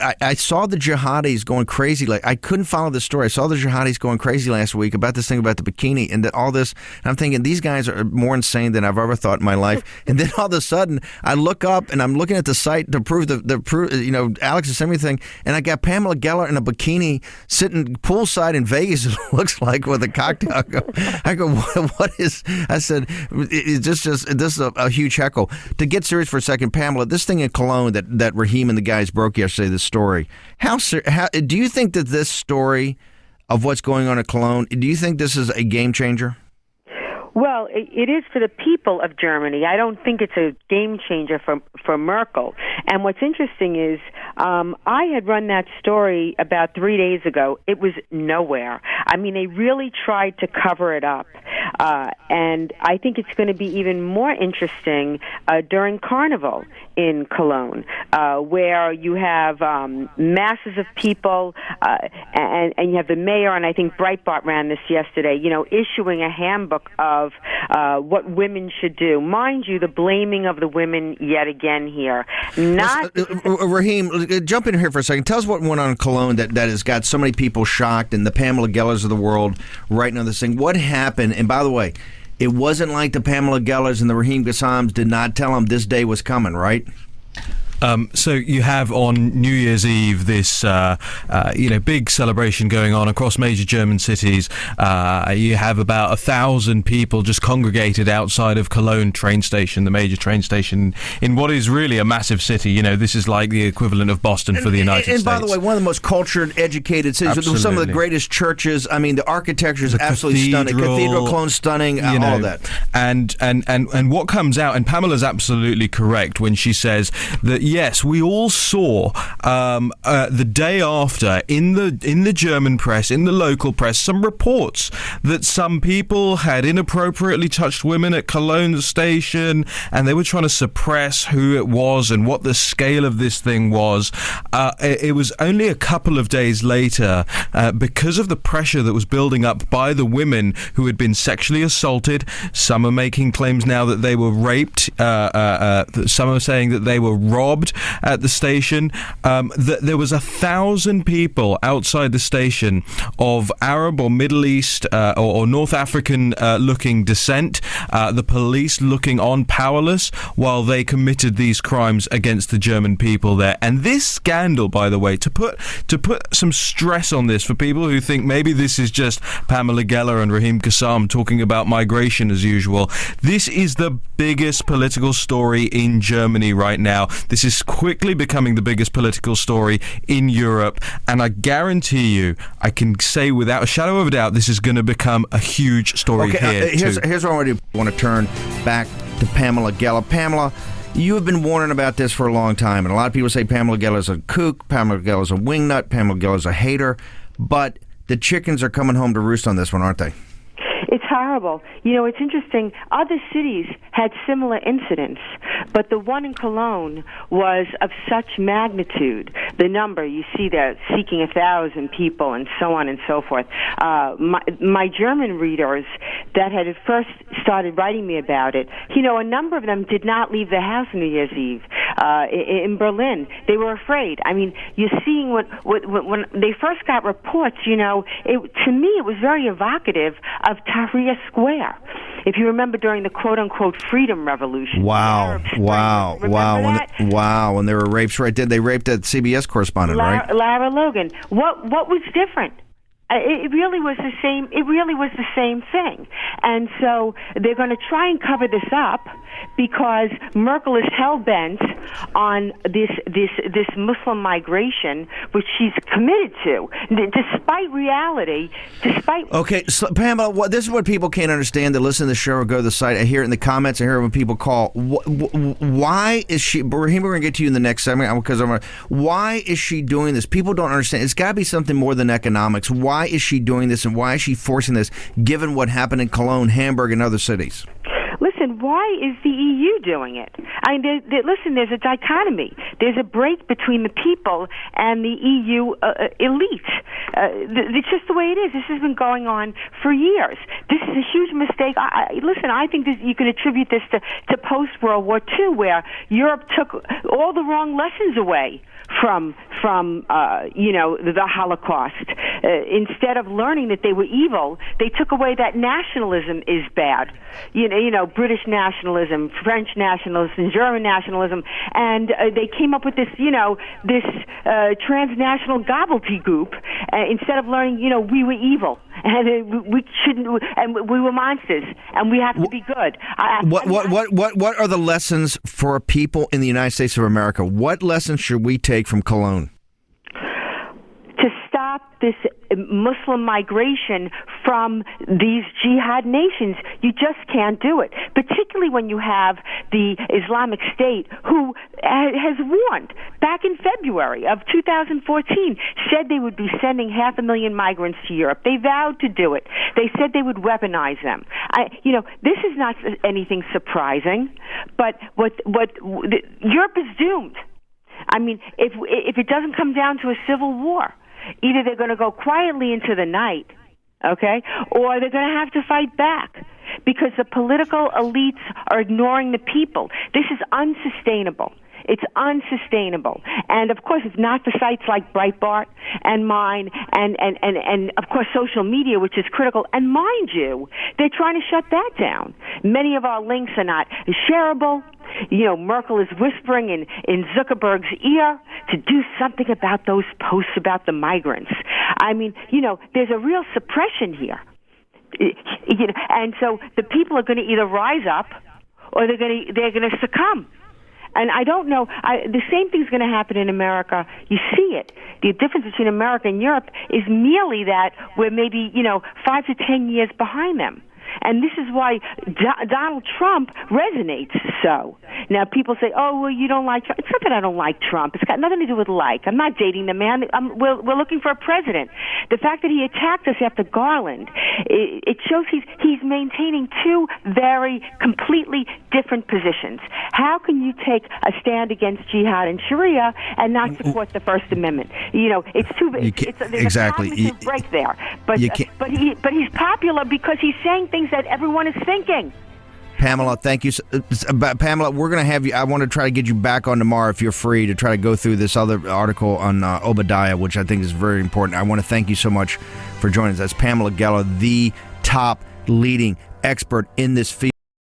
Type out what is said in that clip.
I saw the jihadis going crazy. Like, I couldn't follow the story. I saw the jihadis going crazy last week about this thing about the bikini and all this. And I'm thinking, these guys are more insane than I've ever thought in my life. And then all of a sudden, I look up and I'm looking at the site to prove Alex has sent me the thing, and I got Pamela Geller in a bikini sitting poolside in Vegas. It looks like with a cocktail. I go, what is? I said, this is a huge heckle. To get serious for a second, Pamela, this thing in Cologne that Raheem and the guys broke yesterday, this story. How do you think that this story of what's going on in Cologne, do you think this is a game changer? Well, it is for the people of Germany. I don't think it's a game changer for Merkel. And what's interesting is I had run that story about 3 days ago. It was nowhere. I mean, they really tried to cover it up. And I think it's going to be even more interesting during Carnival in Cologne, where you have masses of people, and you have the mayor, and I think Breitbart ran this yesterday, issuing a handbook of what women should do. Mind you, the blaming of the women yet again here. Raheem, jump in here for a second. Tell us what went on in Cologne that has got so many people shocked, and the Pamela Gellers of the world writing on this thing. What happened? And by the way, it wasn't like the Pamela Gellers and the Raheem Qassams did not tell them this day was coming, right? So you have on New Year's Eve this, big celebration going on across major German cities. You have about 1,000 people just congregated outside of Cologne train station, the major train station in what is really a massive city. This is like the equivalent of Boston for the United States. And by the way, one of the most cultured, educated cities. Absolutely. Some of the greatest churches. I mean, the architecture is absolutely stunning. Cathedral, Cologne, stunning. All of that. And what comes out, and Pamela's absolutely correct when she says that. Yes, we all saw the day after in the German press, in the local press, some reports that some people had inappropriately touched women at Cologne station, and they were trying to suppress who it was and what the scale of this thing was. It was only a couple of days later, because of the pressure that was building up by the women who had been sexually assaulted. Some are making claims now that they were raped. Some are saying that they were robbed at the station. There was 1,000 people outside the station of Arab or Middle East or North African looking descent. The police looking on powerless while they committed these crimes against the German people there. And this scandal, by the way, to put some stress on this for people who think maybe this is just Pamela Geller and Raheem Qassam talking about migration as usual. This is the biggest political story in Germany right now. This is quickly becoming the biggest political story in Europe, and I guarantee you, I can say without a shadow of a doubt, this is going to become a huge story here. Here's what I want to turn back to Pamela Geller. Pamela, you have been warning about this for a long time, and a lot of people say Pamela Geller's a kook, Pamela Geller's a wingnut, Pamela Geller's a hater, but the chickens are coming home to roost on this one, aren't they? It's horrible. It's interesting. Other cities had similar incidents, but the one in Cologne was of such magnitude. The number, you see there, seeking 1,000 people and so on and so forth. My German readers that had at first started writing me about it, a number of them did not leave the house on New Year's Eve. In Berlin, they were afraid. I mean, you're seeing when they first got reports, to me it was very evocative of Tahrir Square. If you remember during the quote-unquote Freedom Revolution. Wow. When there were rapes right there. They raped that CBS correspondent, right? Lara Logan. What was different? It really was the same. It really was the same thing, and so they're going to try and cover this up because Merkel is hell bent on this Muslim migration, which she's committed to, despite reality. Okay, so Pamela, this is what people can't understand that listen to the show or go to the site. I hear it in the comments. I hear it when people call. Why is she? Raheem, we're going to get to you in the next segment because why is she doing this? People don't understand. It's got to be something more than economics. Why is she doing this, and why is she forcing this, given what happened in Cologne, Hamburg, and other cities? Listen, why is the EU doing it? I mean, listen, there's a dichotomy. There's a break between the people and the EU elite. It's just the way it is. This has been going on for years. This is a huge mistake. Listen, I think you could attribute this to post-World War II, where Europe took all the wrong lessons away from the Holocaust. Instead of learning that they were evil, they took away that nationalism is bad. British nationalism, French nationalism, German nationalism, and they came up with this transnational gobbledygook. Instead of learning, we were evil and we shouldn't, and we were monsters, and we have to be good. What are the lessons for people in the United States of America? What lessons should we take from Cologne? To stop this Muslim migration from these jihad nations, you just can't do it, particularly when you have the Islamic State, who has warned back in February of 2014, said they would be sending 500,000 migrants to Europe. They vowed to do it. They said they would weaponize them. This is not anything surprising, but Europe is doomed. I mean, if it doesn't come down to a civil war, either they're going to go quietly into the night, okay, or they're going to have to fight back because the political elites are ignoring the people. This is unsustainable. It's unsustainable. And, of course, it's not for sites like Breitbart and mine and of course, social media, which is critical. And mind you, they're trying to shut that down. Many of our links are not shareable. Merkel is whispering in Zuckerberg's ear to do something about those posts about the migrants. I mean, there's a real suppression here. And so the people are going to either rise up or they're going to succumb. And I don't know, the same thing's going to happen in America. You see it. The difference between America and Europe is merely that we're maybe, 5 to 10 years behind them. And this is why Donald Trump resonates so. Now, people say, oh, well, you don't like Trump. It's not that I don't like Trump. It's got nothing to do with like. I'm not dating the man. We're looking for a president. The fact that he attacked us after Garland, it shows he's maintaining two very completely different positions. How can you take a stand against jihad and Sharia and not support the First Amendment? It's too there's exactly. a cognitive break there. But he's popular because he's saying things that everyone is thinking. Pamela, thank you. Pamela, we're going to have you. I want to try to get you back on tomorrow if you're free to try to go through this other article on Obadiah, which I think is very important. I want to thank you so much for joining us. That's Pamela Geller, the top leading expert in this field.